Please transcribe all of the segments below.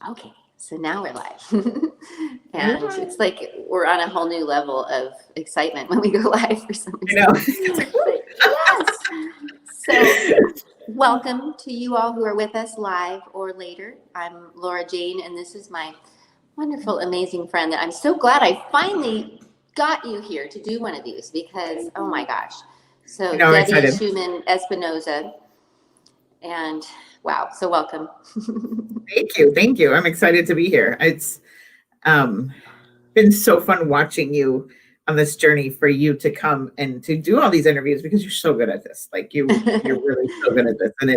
Okay, so now we're live. And it's like we're on a whole new level of excitement when we go live for some I know. reason. But yes. So, welcome to you all who are with us live or later. I'm Laura Jane, and this is my wonderful, amazing friend that I'm so glad I finally got you here to do one of these because, oh my gosh. I So, know, I'm Debbie excited. Shuman Espinoza, and wow, so welcome. Thank you. Thank you. I'm excited to be here. It's um, been so fun watching you on this journey for you to come and to do all these interviews because you're so good at this. Like you're really so good at this. And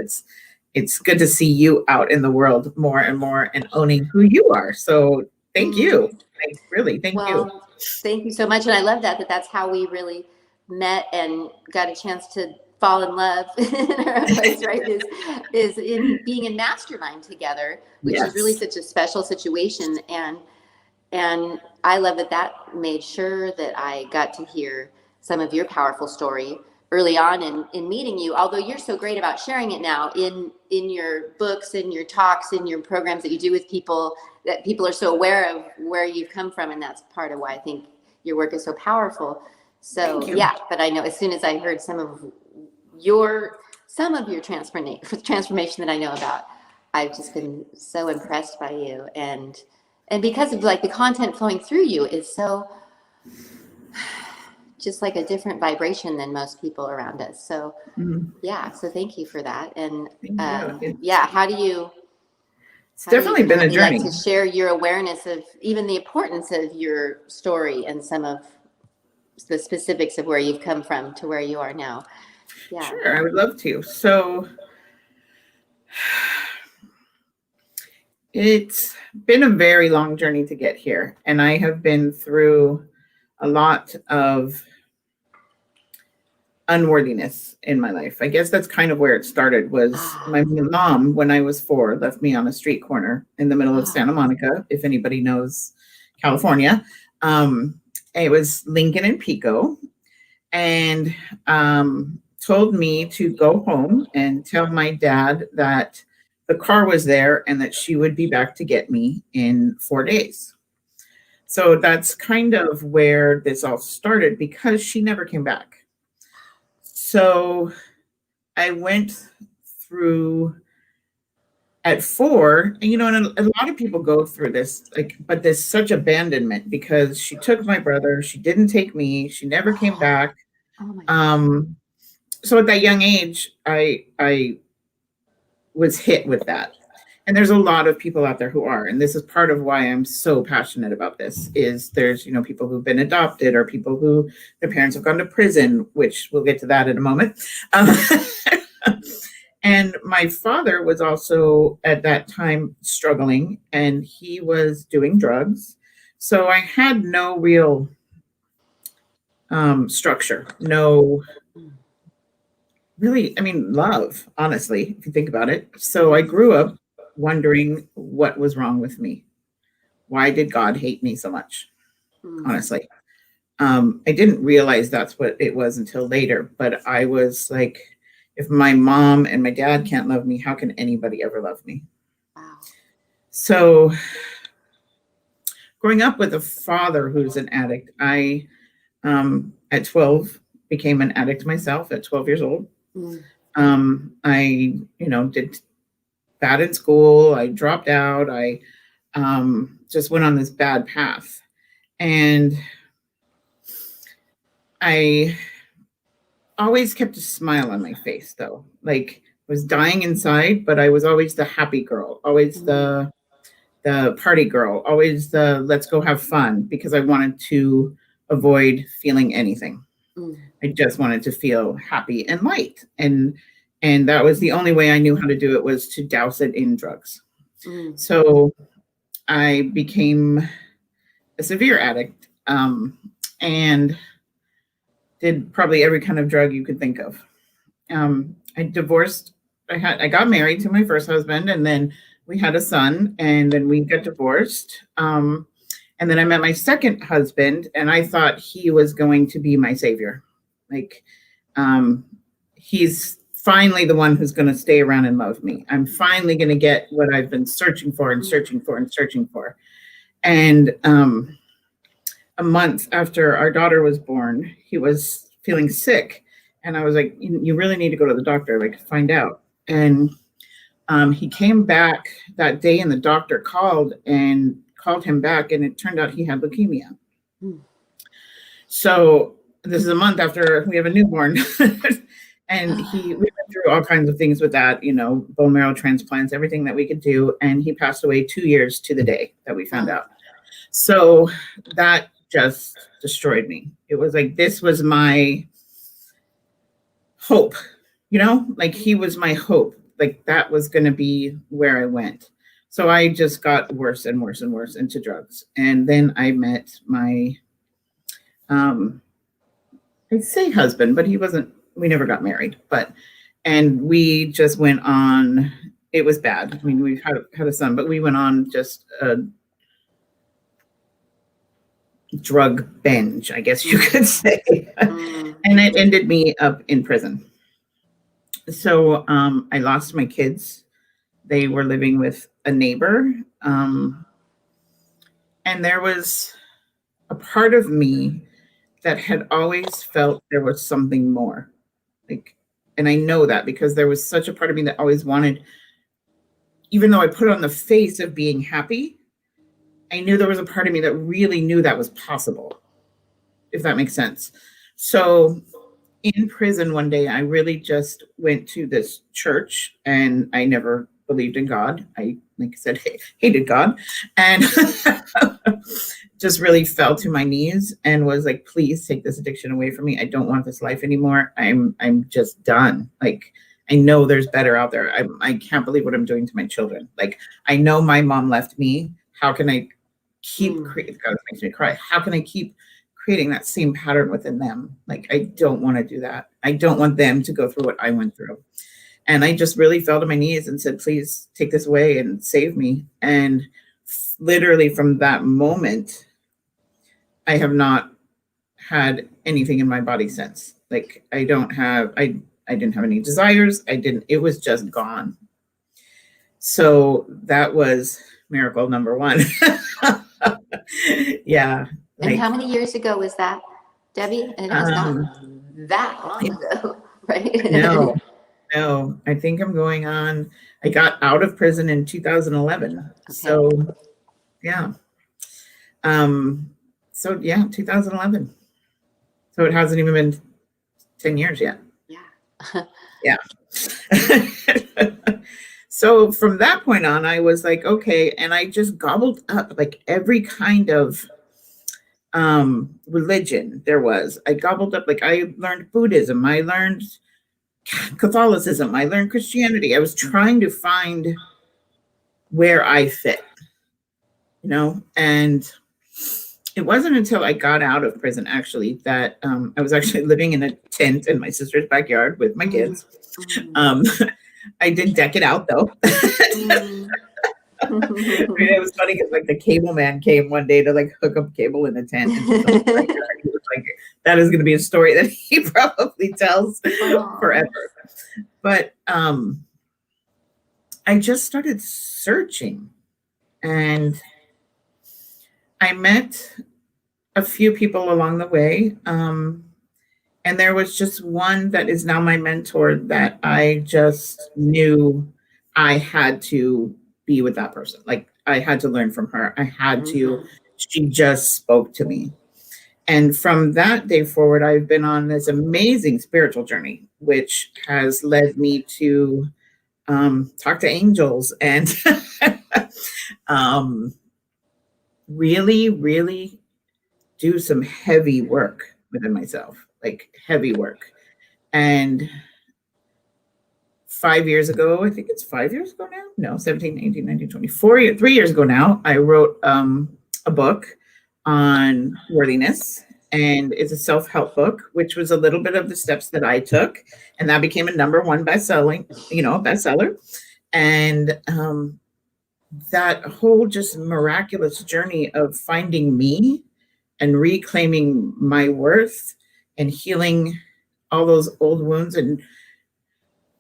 it's good to see you out in the world more and more and owning who you are. So thank you. Mm. Like really, thank you. Well, thank you so much. And I love that's how we really met and got a chance to fall in love in our own ways, right? Is in being in mastermind together, which is really Yes. such a special situation. And I love that made sure that I got to hear some of your powerful story early on in meeting you, although you're so great about sharing it now in your books, in your talks, in your programs that you do with people, that people are so aware of where you've come from. And that's part of why I think your work is so powerful. Thank So you. yeah, but I know as soon as I heard your some of your transformation that I know about, I've just been so impressed by you. And because of like the content flowing through you is so just like a different vibration than most people around us. So Mhm. yeah, so thank you for that. And Thank you. yeah, It's how do you definitely been a maybe like journey. to share your awareness of even the importance of your story and some of the specifics of where you've come from to where you are now? Yeah. Sure, I would love to. So it's been a very long journey to get here, and I have been through a lot of unworthiness in my life. I guess that's kind of where it started was Ah, my mom when I was 4 left me on a street corner in the middle of ah, Santa Monica, if anybody knows California. Um, it was Lincoln and Pico, and told me to go home and tell my dad that the car was there and that she would be back to get me in 4 days. So that's kind of where this all started because she never came back. So I went through at 4, and and a lot of people go through this, like, but there's such abandonment because she took my brother, she didn't take me, she never came back. oh my gosh. Um, so at that young age, I was hit with that. And there's a lot of people out there who are, and this is part of why I'm so passionate about this is there's, people who've been adopted or people who their parents have gone to prison, which we'll get to that in a moment. Um, and my father was also at that time struggling and he was doing drugs. So I had no real structure, no really, I mean, love, honestly, if you think about it. So I grew up wondering what was wrong with me. Why did God hate me so much? Mm. Honestly. I didn't realize that's what it was until later, but I was like, if my mom and my dad can't love me, how can anybody ever love me? Wow. So, growing up with a father who's an addict, I, at 12, became an addict myself at 12 years old. Mm. I, did bad in school. I dropped out. I just went on this bad path. And I always kept a smile on my face, though. Like, I was dying inside, but I was always the happy girl, always Mm. the party girl, always the let's go have fun because I wanted to avoid feeling anything. Mm. I just wanted to feel happy and light. And that was the only way I knew how to do it was to douse it in drugs. Mm. So I became a severe addict, and did probably every kind of drug you could think of. I divorced. I got married to my first husband, and then we had a son, and then we got divorced. And then I met my second husband, and I thought he was going to be my savior. Like, um, he's finally the one who's going to stay around and love me. I'm finally going to get what I've been searching for and searching for and searching for. And a month after our daughter was born, he was feeling sick. And I was like, you really need to go to the doctor, like find out. And he came back that day and the doctor called him back, and it turned out he had leukemia. So this is a month after we have a newborn. And we went through all kinds of things with that, bone marrow transplants, everything that we could do. And he passed away 2 years to the day that we found out. So that just destroyed me. It was like, this was my hope, like he was my hope. Like that was going to be where I went. So I just got worse and worse and worse into drugs. And then I met my, I'd say husband, but we never got married, and we just went on, it was bad. I mean, we had a son, but we went on just a drug binge, I guess you could say. And it ended me up in prison. So I lost my kids. They were living with a neighbor. And there was a part of me that had always felt there was something more. And I know that because there was such a part of me that always wanted, even though I put on the face of being happy, I knew there was a part of me that really knew that was possible, if that makes sense. So in prison one day, I really just went to this church, and I never believed in God. I, like I said, hated God, and just really fell to my knees and was like, please take this addiction away from me. I don't want this life anymore. I'm just done. Like, I know there's better out there. I can't believe what I'm doing to my children. Like, I know my mom left me. How can I keep creating? God, it makes me cry. How can I keep creating that same pattern within them? Like, I don't want to do that. I don't want them to go through what I went through. And I just really fell to my knees and said, please take this away and save me. And literally from that moment, I have not had anything in my body since. Like, I didn't have any desires. It was just gone. So that was miracle number one. Yeah. And how many years ago was that, Debbie? And it was not that long ago, right? No, I think I'm going on, I got out of prison in 2011. Okay. So yeah. 2011. So it hasn't even been 10 years yet. Yeah. Yeah. So from that point on, I was like, okay. And I just gobbled up like every kind of religion there was. I gobbled up, like I learned Buddhism. I learned Catholicism. I learned Christianity. I was trying to find where I fit, and it wasn't until I got out of prison, actually, that I was actually living in a tent in my sister's backyard with my kids. I did deck it out, though. It was funny because like the cable man came one day to like hook up cable in the tent. And he was like, that is going to be a story that he probably tells forever. But I just started searching, and I met a few people along the way. And there was just one that is now my mentor that I just knew I had to be with that person. Like I had to learn from her. I had to, she just spoke to me. And from that day forward, I've been on this amazing spiritual journey, which has led me to talk to angels and really, really do some heavy work within myself, like heavy work. And 5 years ago, I think it's 5 years ago now, no, 17, 18, 19, 20, 3 years ago now, I wrote a book on worthiness, and it's a self-help book, which was a little bit of the steps that I took, and that became a #1 bestseller. And that whole just miraculous journey of finding me and reclaiming my worth and healing all those old wounds and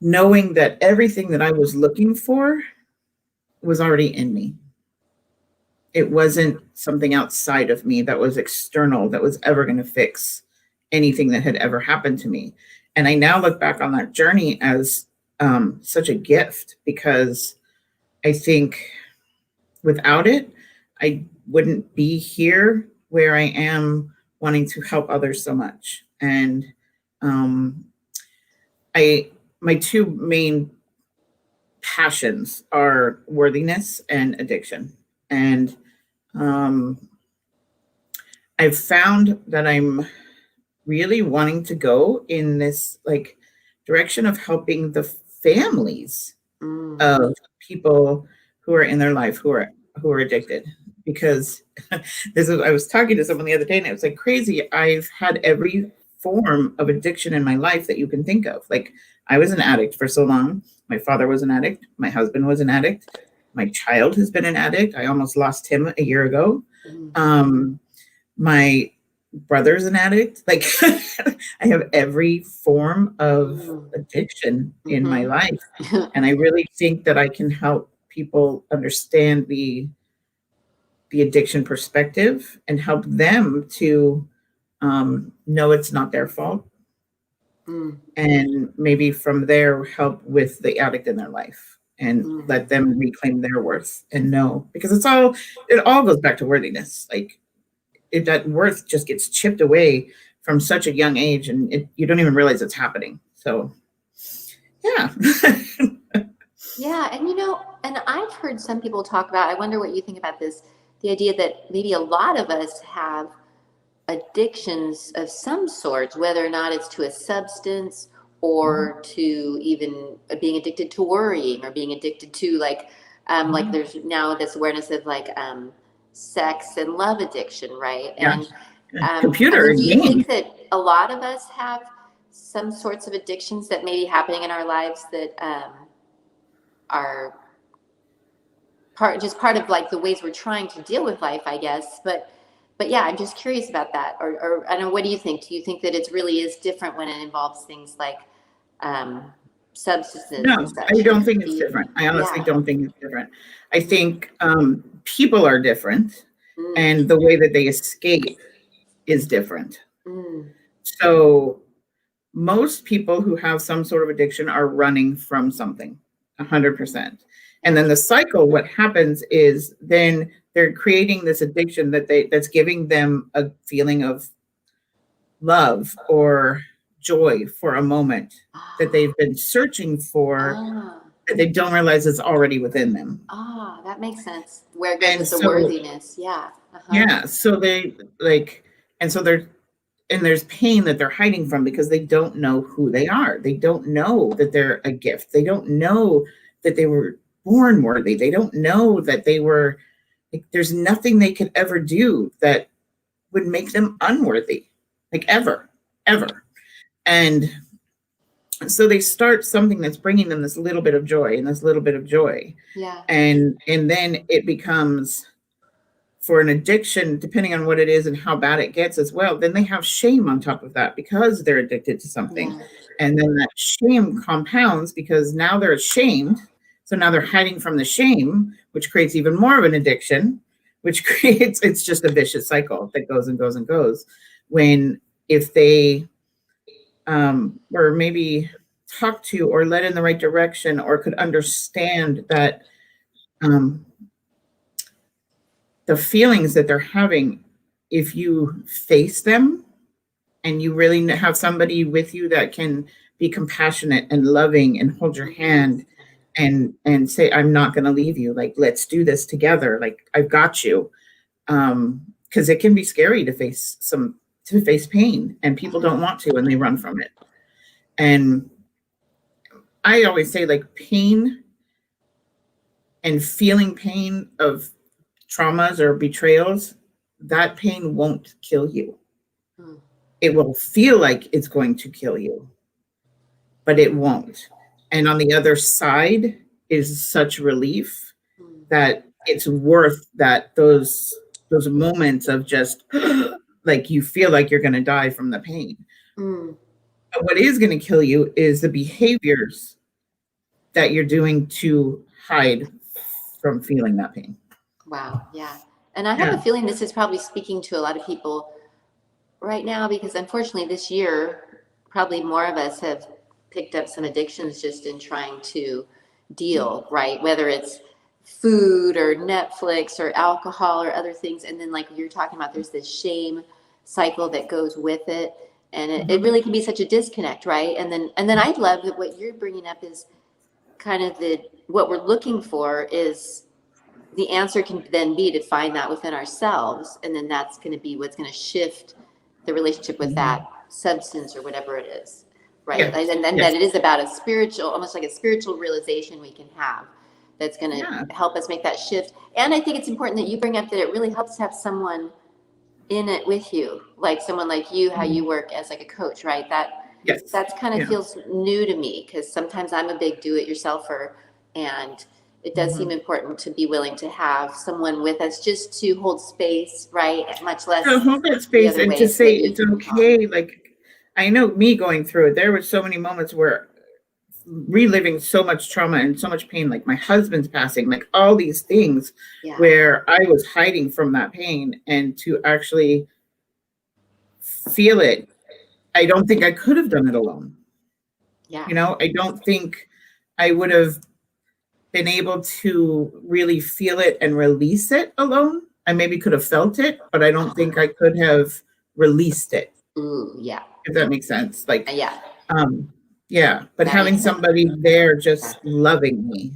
knowing that everything that I was looking for was already in me. It wasn't something outside of me that was external that was ever going to fix anything that had ever happened to me. And I now look back on that journey as such a gift, because I think without it, I wouldn't be here where I am, wanting to help others so much. And um, my two main passions are worthiness and addiction. And I've found that I'm really wanting to go in this like direction of helping the families of people who are in their life who are addicted. Because I was talking to someone the other day and it was like crazy. I've had every form of addiction in my life that you can think of. Like, I was an addict for so long. My father was an addict. My husband was an addict. My child has been an addict. I almost lost him a year ago. My brother's an addict. Like, I have every form of addiction in my life. And I really think that I can help people understand the addiction perspective and help them to know it's not their fault. And maybe from there help with the addict in their life and let them reclaim their worth and know, because it all goes back to worthiness. Like, that worth just gets chipped away from such a young age, and you don't even realize it's happening. So, yeah. Yeah, and and I've heard some people talk about, I wonder what you think about this, the idea that maybe a lot of us have addictions of some sort, whether or not it's to a substance or to even being addicted to worrying, or being addicted to like there's now this awareness of like sex and love addiction, right? Yeah. And Computer do you game. think that a lot of us have some sorts of addictions that may be happening in our lives that are part of like the ways we're trying to deal with life, I guess? But yeah, I'm just curious about that. Or I don't know, what do you think? Do you think that it really is different when it involves things like substances No, and such? I don't think it's different. I honestly don't think it's different. I think people are different, and the way that they escape is different. So most people who have some sort of addiction are running from something, 100%. And then the cycle, what happens is then they're creating this addiction that's giving them a feeling of love or joy for a moment that they've been searching for, that they don't realize it's already within them. That makes sense. Where it goes with the worthiness. Yeah. Yeah. So they like, and so there's pain that they're hiding from because they don't know who they are. They don't know that they're a gift. They don't know that they were born worthy. They don't know that they were, like, there's nothing they could ever do that would make them unworthy, like ever. And so they start something that's bringing them this little bit of joy and this little bit of joy. Yeah. And then it becomes, for an addiction, depending on what it is and how bad it gets as well, then they have shame on top of that because they're addicted to something. Yeah. And then that shame compounds because now they're ashamed. So now they're hiding from the shame, which creates even more of an addiction, which creates, it's just a vicious cycle that goes and goes and goes. When if they or maybe talk to or led in the right direction, or could understand that the feelings that they're having, if you face them and you really have somebody with you that can be compassionate and loving and hold your hand and say, I'm not going to leave you. Like, let's do this together. Like, I've got you. Because it can be scary to face pain, and people don't want to, and they run from it. And I always say, like, pain and feeling pain of traumas or betrayals, that pain won't kill you. It will feel like it's going to kill you, but it won't. And on the other side is such relief that it's worth that those moments of just like you feel like you're going to die from the pain. But what is going to kill you is the behaviors that you're doing to hide from feeling that pain. Wow. Yeah. And I have a Yeah. feeling this is probably speaking to a lot of people right now because unfortunately this year, probably more of us have picked up some addictions just in trying to deal, right? Whether it's food or Netflix or alcohol or other things. And then, like you're talking about, there's this shame cycle that goes with it. And it Mhm. really can be such a disconnect, right? And then I love that what you're bringing up is kind of what we're looking for is the answer can then be to find that within ourselves, and then that's going to be what's going to shift the relationship with that Mhm. substance or whatever it is, right? Yes. And then that Yes. it is about a spiritual, almost like a spiritual realization we can have that's going Yeah. to help us make that shift. And I think it's important that you bring up that it really helps to have someone in it with you, like someone like you, how you Mhm. work as like a coach, right? Yes. That's kind of Yeah. feels new to me because sometimes I'm a big do-it-yourselfer, and it does seem Mhm. important to be willing to have someone with us just to hold space, right? Much To less hold that the space other and to ways say that you it's talk. okay. Like, I know me going through it, there were so many moments where reliving so much trauma and so much pain, like my husband's passing, like all these things Yeah, where I was hiding from that pain, and to actually feel it, I don't think I could have done it alone. yeah. I don't think I would have been able to really feel it and release it alone. I maybe could have felt it, but I don't think I could have released it, Ooh, yeah, if that makes sense. Like, yeah. um, yeah, but That having makes sense. somebody there Yeah. just loving me,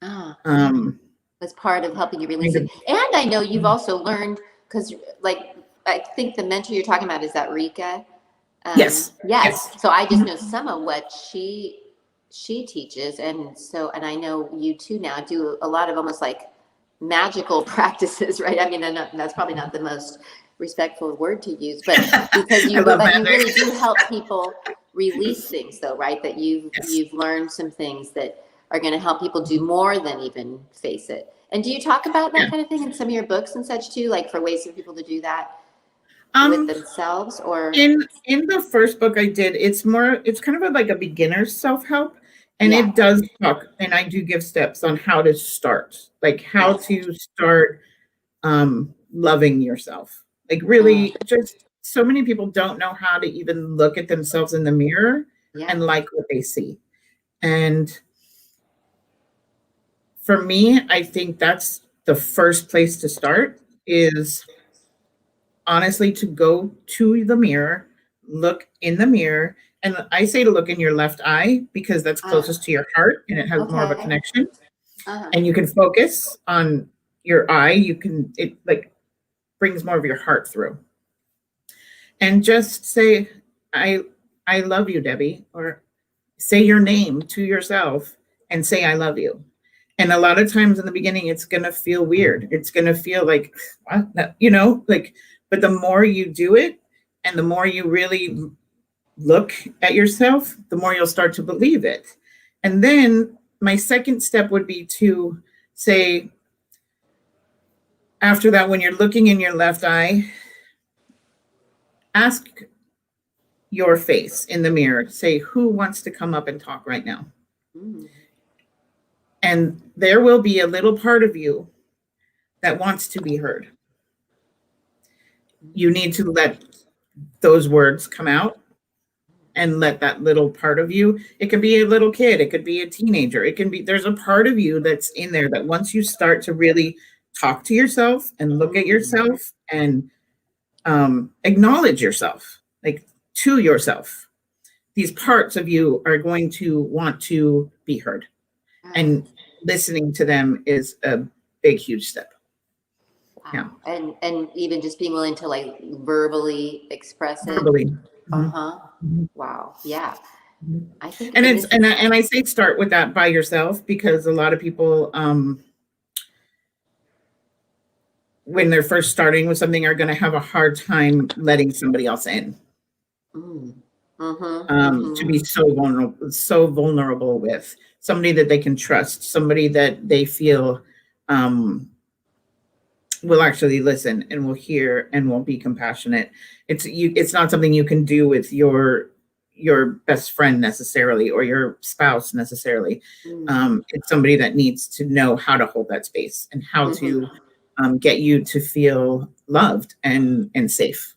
Ah, um, was part of helping you release kind of, it. And I know you've also learned because, like, I think the mentor you're talking about is that Rika. yes, Yes. yes. So I just Mhm. know some of what she teaches, and so and I know you too now do a lot of almost like magical practices, right? I mean, that's probably not the most respectful word to use, but because I love but you magic. really do help people release things, though, right? That Yes. you've learned some things that are going to help people do more than even face it. And do you talk about that Yeah. kind of thing in some of your books and such too, like for ways for people to do that with Um, themselves, or in the first book I did, it's kind of like a beginner's self-help, and yeah. it does talk, and I do give steps on how to start, like how Yes. to start loving yourself. Like, Uh, really, just so many people don't know how to even look at themselves in the mirror yeah. and like what they see. And for me, I think that's the first place to start, is honestly to go to the mirror, look in the mirror. And I say to look in your left eye because that's Uh, closest to your heart and it has more of a okay. connection. Uh-huh. And you can focus on your eye. It like brings more of your heart through. And just say, I I love you, Debbie, or say your name to yourself and say I love you. And a lot of times in the beginning it's going to feel weird. It's going to feel like what? Like, but the more you do it and the more you really look at yourself, the more you'll start to believe it. And then my second step would be to say, after that, when you're looking in your left eye, ask your face in the mirror, say, who wants to come up and talk right now? Mm. And there will be a little part of you that wants to be heard. You need to let those words come out and let that little part of you, it could be a little kid, it could be a teenager, it can be, there's a part of you that's in there that once you start to really talk to yourself and look at Mm. yourself and acknowledge yourself, like to yourself, these parts of you are going to want to be heard. Ah, And listening to them is a big, huge step. Yeah. wow. And even just being willing to like verbally express it. Verbally. Mhm. Uh-huh. Mhm. Wow. Yeah. Mhm. I think And and it's this and I say start with that by yourself, because a lot of people when they're first starting with something are going to have a hard time letting somebody else in, mm, mm-hmm, to mm-hmm. be so vulnerable with somebody that they can trust, somebody that they feel um, will actually listen and will hear and will be compassionate. It's not something you can do with your best friend necessarily or your spouse necessarily. It's somebody that needs to know how to hold that space and how to get you to feel loved and safe.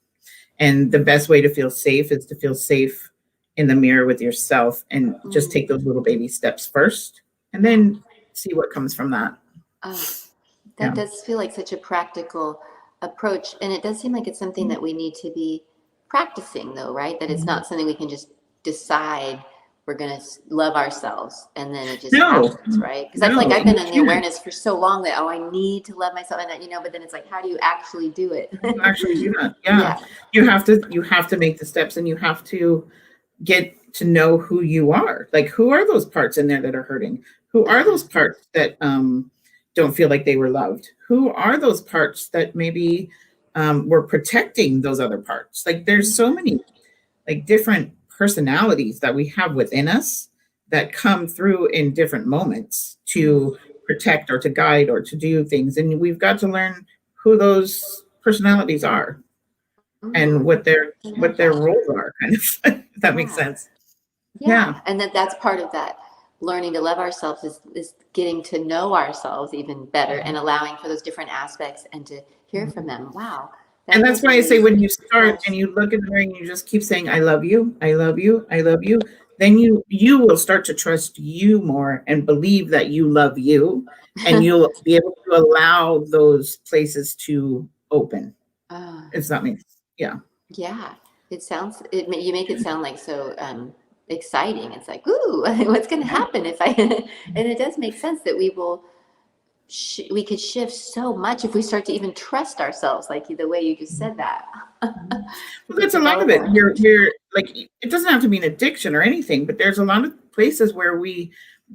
And the best way to feel safe is to feel safe in the mirror with yourself and just take those little baby steps first and then see what comes from that. Oh, that does feel like such a practical approach. And it does seem like it's something that we need to be practicing, though, right? That it's not something we can just decide we're going to love ourselves and then it just happens, right? Because I feel like I've been in the awareness for so long that, oh, I need to love myself. And, but then it's like, how do you actually do it? You actually do that. Yeah. You have to make the steps and you have to get to know who you are. Like, who are those parts in there that are hurting? Who are those parts that don't feel like they were loved? Who are those parts that maybe were protecting those other parts? Like, there's so many like different personalities that we have within us that come through in different moments to protect or to guide or to do things. And we've got to learn who those personalities are and what their roles are, kind of, if that makes sense. Yeah. And that's part of that learning to love ourselves is getting to know ourselves even better and allowing for those different aspects and to hear from them. Wow. And that's why I say when you start and you look in the mirror and you just keep saying, I love you, I love you, I love you, then you will start to trust you more and believe that you love you, and you'll be able to allow those places to open. Does that mean? Yeah. Yeah. You make it sound like so exciting. It's like, ooh, what's going to happen if I, and it does make sense that we could shift so much if we start to even trust ourselves, like the way you just said that. Well, that's a lot of it. You're like, it doesn't have to be an addiction or anything, but there's a lot of places where we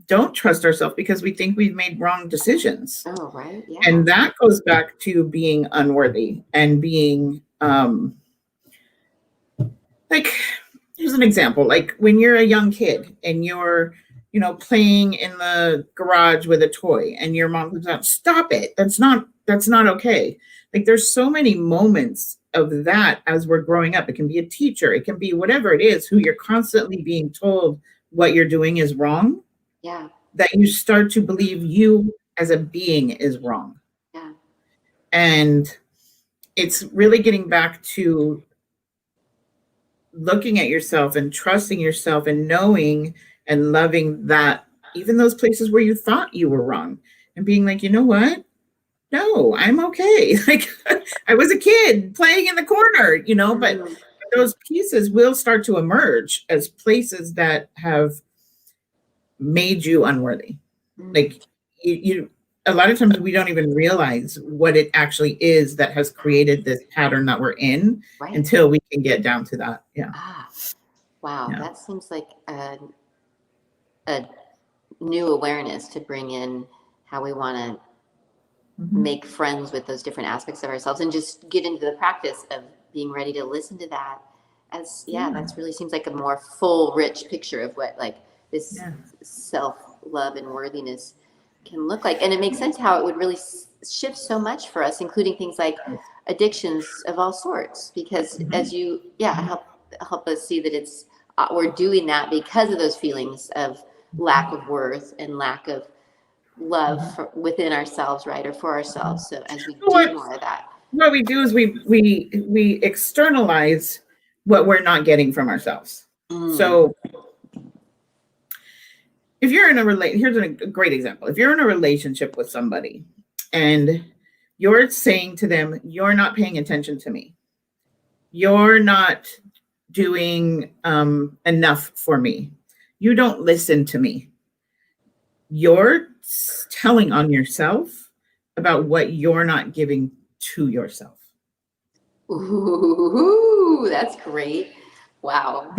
don't trust ourselves because we think we've made wrong decisions. Oh, right. Yeah. And that goes back to being unworthy and being like, here's an example. Like when you're a young kid and you're playing in the garage with a toy and your mom comes out, stop it. That's not okay. Like there's so many moments of that as we're growing up. It can be a teacher. It can be whatever it is, who you're constantly being told what you're doing is wrong. Yeah. That you start to believe you as a being is wrong. Yeah. And it's really getting back to looking at yourself and trusting yourself and knowing and loving that even those places where you thought you were wrong and being like, you know what? No, I'm okay. Like I was a kid playing in the corner, but those pieces will start to emerge as places that have made you unworthy. Like you a lot of times we don't even realize what it actually is that has created this pattern that we're in until we can get down to that. Yeah. Wow. Yeah. That seems like a new awareness to bring in how we want to make friends with those different aspects of ourselves and just get into the practice of being ready to listen to that that's really seems like a more full, rich picture of what like this self-love and worthiness can look like. And it makes sense how it would really shift so much for us, including things like addictions of all sorts, because as you help us see that it's we're doing that because of those feelings of lack of worth and lack of love within ourselves, right, or for ourselves. So as we do more of that, what we do is we externalize what we're not getting from ourselves. So if you're in here's a great example. If you're in a relationship with somebody and you're saying to them, you're not paying attention to me, you're not doing enough for me, you don't listen to me, you're telling on yourself about what you're not giving to yourself. Ooh, that's great. Wow.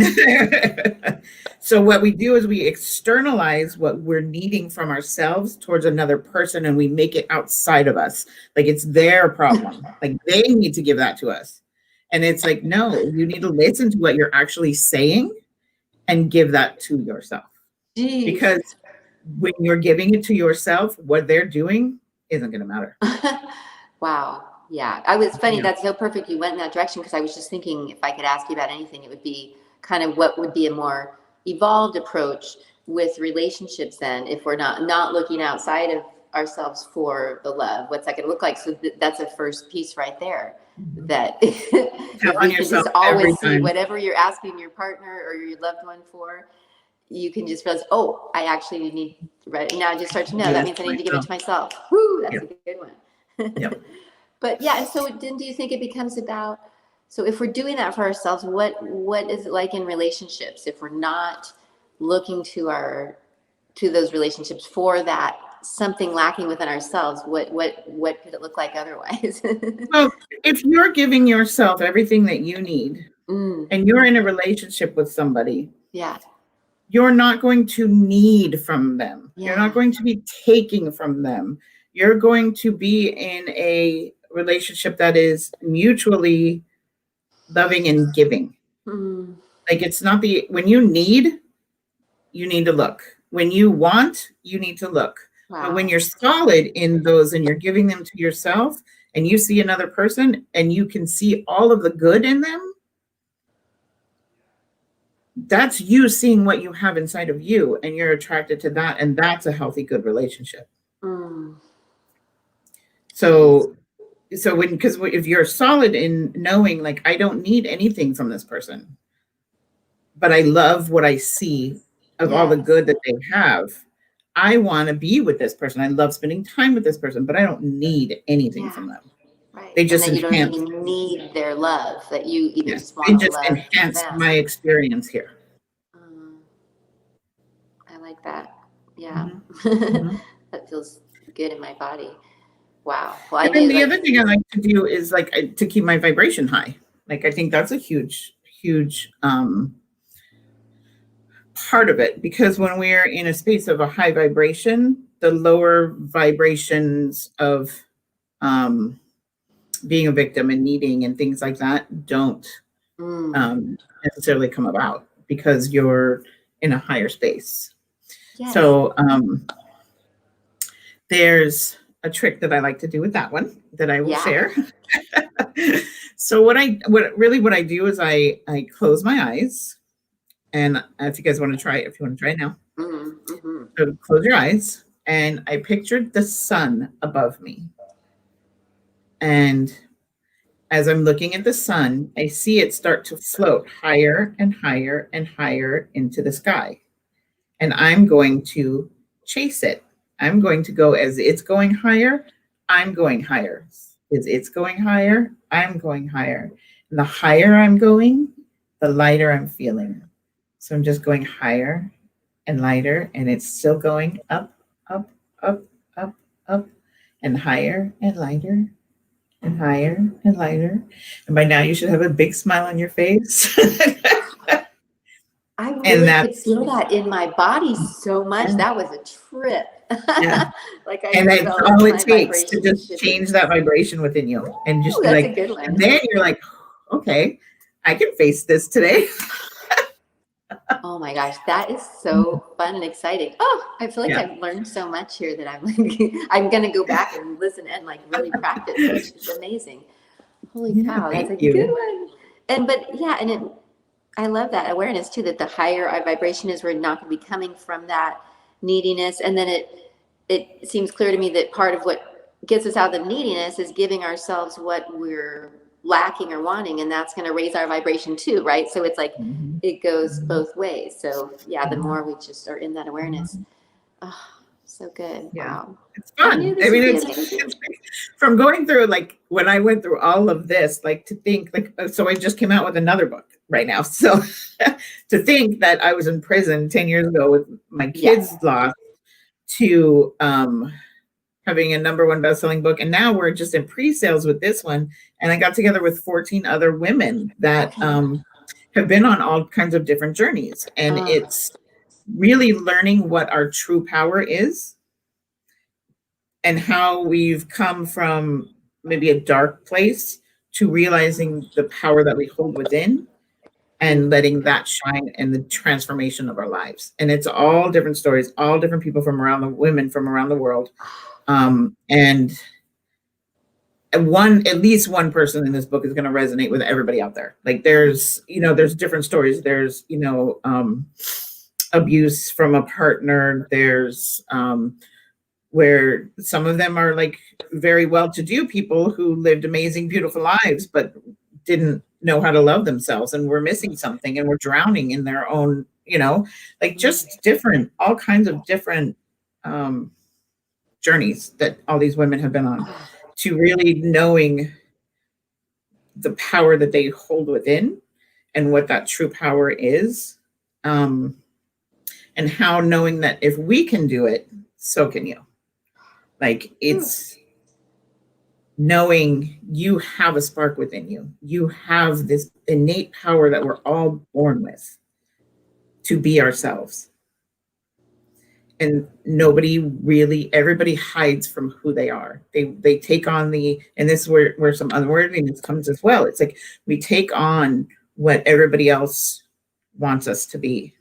So what we do is we externalize what we're needing from ourselves towards another person, and we make it outside of us. Like it's their problem. Like they need to give that to us. And it's like, no, you need to listen to what you're actually saying and give that to yourself. Jeez. Because when you're giving it to yourself, what they're doing isn't going to matter. Wow. Yeah. It's funny. Yeah. That's so perfect. You went in that direction because I was just thinking if I could ask you about anything, it would be kind of what would be a more evolved approach with relationships then, if we're not looking outside of ourselves for the love, what's that going to look like? So that's a first piece right there, that Tell if on we can yourself just every always see time. whatever you're asking your partner or your loved one for, you can just realize, oh, I actually need, right now I just start to know Do that this means I to need to give it myself. to myself. Whoo, that's Yep. a good one. Yep. But yeah, and so then do you think it becomes about, so if we're doing that for ourselves, what is it like in relationships if we're not looking to those relationships for that something lacking within ourselves? What could it look like otherwise? Well, if you're giving yourself everything that you need and you're in a relationship with somebody, Yeah. you're not going to need from them. You're Yeah. not going to be taking from them. You're going to be in a relationship that is mutually loving and giving. Mm. Like it's not when you need to look. When you want, you need to look. But when Wow. you're solid in those and you're giving them to yourself and you see another person and you can see all of the good in them, that's you seeing what you have inside of you and you're attracted to that. And that's a healthy, good relationship. Mm. So because if you're solid in knowing, like, I don't need anything from this person, but I love what I see of all the Yes. good that they have. I want to be with this person. I love spending time with this person, but I don't need anything Yeah. from them. Right. They And just that you don't enhance, even need their love, that you even yes, just they want to just love enhance them. my experience here. I like that. Yeah. Mhm. Mhm. That feels good in my body. Wow. Well, I And then do the like, other thing I like to do is like to keep my vibration high. Like I think that's a huge, huge part of it, because when we're in a space of a high vibration, the lower vibrations of um, being a victim and needing and things like that don't necessarily come about because you're in a higher space. yes. So there's a trick that I like to do with that one that I will Yeah. share. So what I do is I close my eyes, and if you guys want to try it, if you want to try it now, Mm-hmm. so close your eyes, and I pictured the sun above me, and as I'm looking at the sun, I see it start to float higher and higher and higher into the sky. And I'm going to chase it. I'm going to go as it's going higher, I'm going higher. As it's going higher, I'm going higher. And the higher I'm going, the lighter I'm feeling. So I'm just going higher and lighter, and it's still going up, up, up, up, up, and higher and lighter and higher and lighter. And by now you should have a big smile on your face. I And really could that's, feel that in my body so much. yeah, That was a trip. yeah. Like I And that's felt all it my takes to vibration just shifting. change that vibration within you and just Ooh, be that's a like, good and one. then you're like, okay, I can face this today. Oh my gosh, that is so fun and exciting. Oh, I feel like Yeah. I've learned so much here that I'm like, I'm gonna go back and listen and like really practice, which is amazing. Holy Yeah, cow, that's thank a good you. one. And but yeah, and I love that awareness too, that the higher our vibration is, we're not going to be coming from that neediness. And then it seems clear to me that part of what gets us out of the neediness is giving ourselves what we're lacking or wanting, and that's going to raise our vibration too, right? So it's like Mhm, it goes mhm, both ways. So yeah, the mhm, more we just are in that awareness. mhm. Oh, so good. Yeah, Wow. it's I knew fun. I this would mean, be it's amazing. from going through, like when I went through all of this, like to think like, so I just came out with another book right now. So to think that I was in prison 10 years ago with my Yeah. kids lost to having a number one best-selling book, and now we're just in pre-sales with this one, and I got together with 14 other women that Okay. have been on all kinds of different journeys, and it's really learning what our true power is and how we've come from maybe a dark place to realizing the power that we hold within and letting that shine and the transformation of our lives. And it's all different stories, all different people from around the women from around the world. And at least one person in this book is going to resonate with everybody out there. Like there's, there's different stories. There's, abuse from a partner. There's, where some of them are like very well-to-do people who lived amazing, beautiful lives, but didn't know how to love themselves and were missing something and were drowning in their own, like just different, all kinds of different journeys that all these women have been on, to really knowing the power that they hold within and what that true power is. And how knowing that if we can do it, so can you. Like it's knowing you have a spark within you. You have this innate power that we're all born with to be ourselves. And everybody hides from who they are. They take on and this is where some unworthiness comes as well. It's like we take on what everybody else wants us to be.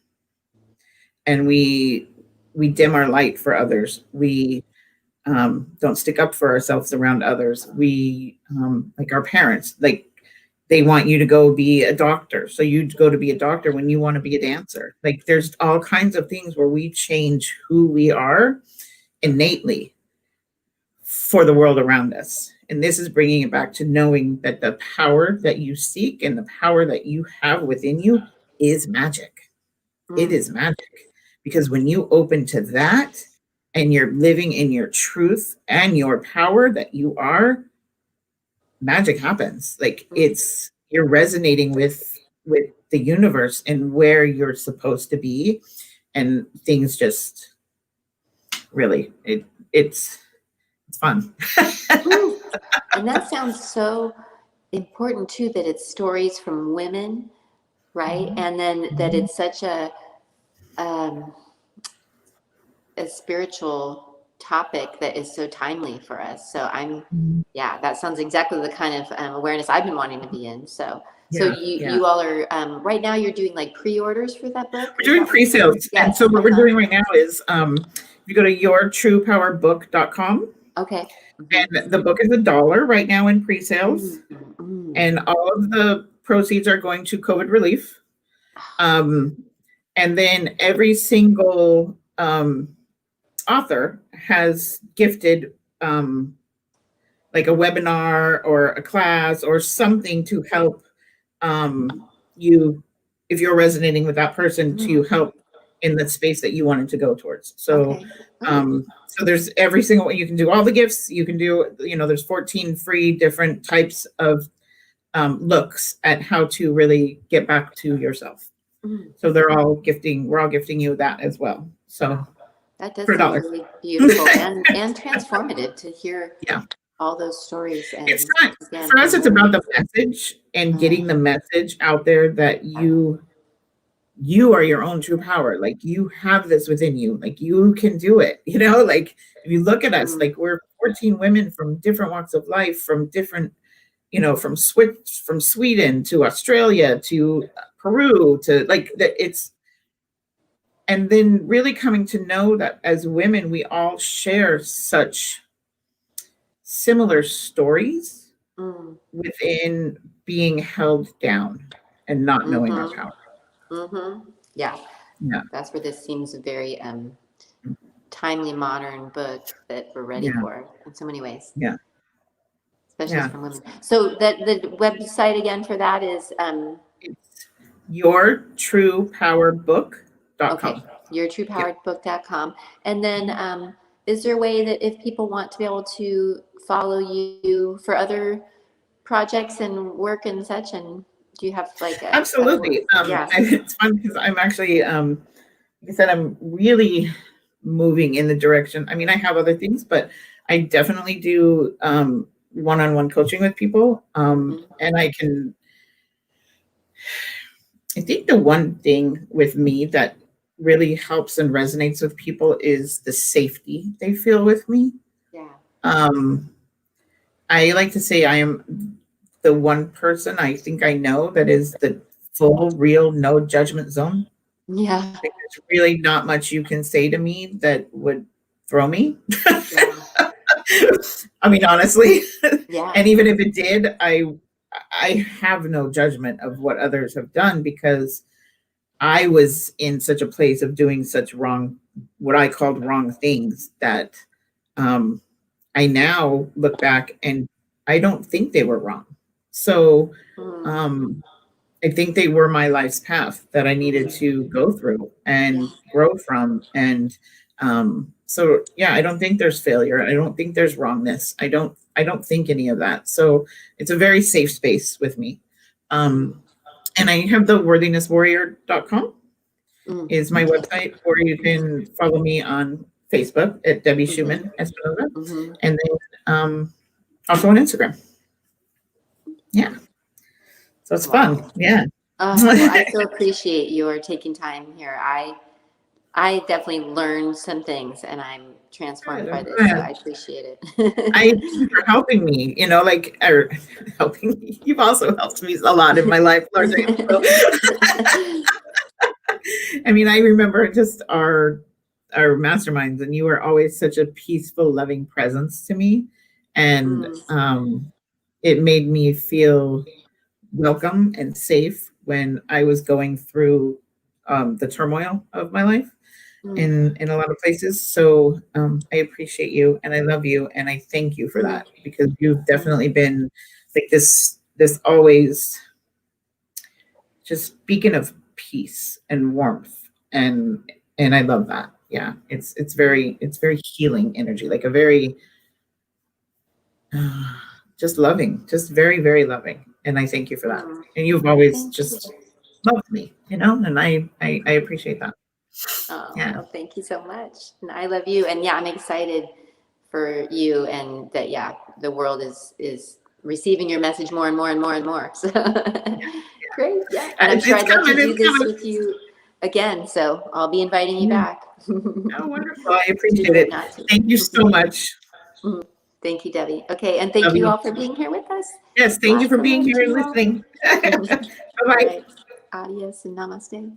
And we dim our light for others. We don't stick up for ourselves around others. We, like our parents, like they want you to go be a doctor. So you go to be a doctor when you want to be a dancer. Like there's all kinds of things where we change who we are innately for the world around us. And this is bringing it back to knowing that the power that you seek and the power that you have within you is magic. It is magic. Because when you open to that and you're living in your truth and your power that you are, magic happens. Like you're resonating with the universe and where you're supposed to be, and things just really it's fun. And that sounds so important too, that it's stories from women, right? And then that it's such a spiritual topic that is so timely for us. So that sounds exactly the kind of awareness I've been wanting to be in. So you all are right now you're doing like pre-orders for that book? We're doing pre-sales. Yes. And so what we're doing right now is you go to yourtruepowerbook.com. Okay. And the book is $1 right now in pre-sales. And all of the proceeds are going to COVID relief. And then every single author has gifted like a webinar or a class or something to help you, if you're resonating with that person, to help in the space that you wanted to go towards. So so there's every single one. You can do all the gifts you can do, there's 14 free different types of looks at how to really get back to yourself. So we're all gifting you that as well. So that does sound really beautiful and transformative to hear all those stories. And it's not, for us, it's about the message and getting the message out there that you are your own true power. Like you have this within you, like you can do it. Like if you look at us, like we're 14 women from different walks of life, from different, from Sweden to Australia to Peru to like that. And then really coming to know that as women, we all share such similar stories within being held down and not knowing our power. Yeah. That's where this seems a very timely, modern book that we're ready for in so many ways. Yeah. Especially from women. So the website again for that is it's yourtruepowerbook.com. Okay, yourtruepowerbook.com. And then is there a way that if people want to be able to follow you for other projects and work and such, and do you have like absolutely it's fun because I'm actually like I said, I'm really moving in the direction. I mean, I have other things, but I definitely do one-on-one coaching with people. And I think the one thing with me that really helps and resonates with people is the safety they feel with me. I like to say I am the one person I think I know that is the full, real, no judgment zone. There's really not much you can say to me that would throw me. I mean, honestly, Yeah. and even if it did, I have no judgment of what others have done because I was in such a place of doing such wrong, what I called wrong things that um, I now look back and I don't think they were wrong. So Mm. um, I think they were my life's path that I needed to go through Yeah. and grow from. And so yeah, I don't think there's failure. I don't think there's wrongness. I don't think any of that. So it's a very safe space with me. Mm. And I have the worthinesswarrior.com Mm. is my website, or you can follow me on Facebook at Debbie Mm-hmm. Shuman Espinoza, Mm-hmm. and then also on Instagram. Yeah, so it's fun. Wow. Yeah. Well, I so appreciate your taking time here. I definitely learned some things and I'm transformed by Good. this, so I appreciate I it. thank you for helping me, like, or helping me. You've also helped me a lot in my life, Lord. So, I mean, I remember just our masterminds, and you were always such a peaceful, loving presence to me, and Mm, it made me feel welcome and safe when I was going through the turmoil of my life mm, in a lot of places. So I appreciate you and I love you and I thank you for mm, that because you've mm, definitely been like this always just beacon of peace and warmth and I love that. Yeah, it's very healing energy, like a very just loving, just very very loving, and I thank you for that. mm. And you've always Thank you. just loved me, and I appreciate that. Oh, Yeah. well, thank you so much. And I love you. And yeah, I'm excited for you and that, yeah, the world is receiving your message more and more and more and more. So great. Yeah. And I'm sure It's I'd love to coming. do It's this coming. with you again. So I'll be inviting you Yeah. back. Oh, wonderful. I Too appreciate late it. not to. Thank you so much. Mhm. Thank you, Debbie. Okay. And thank Love you you. all for being here with us. Yes, thank you Lots for of being love here to and you all. listening. All Bye-bye. right. Adios and namaste.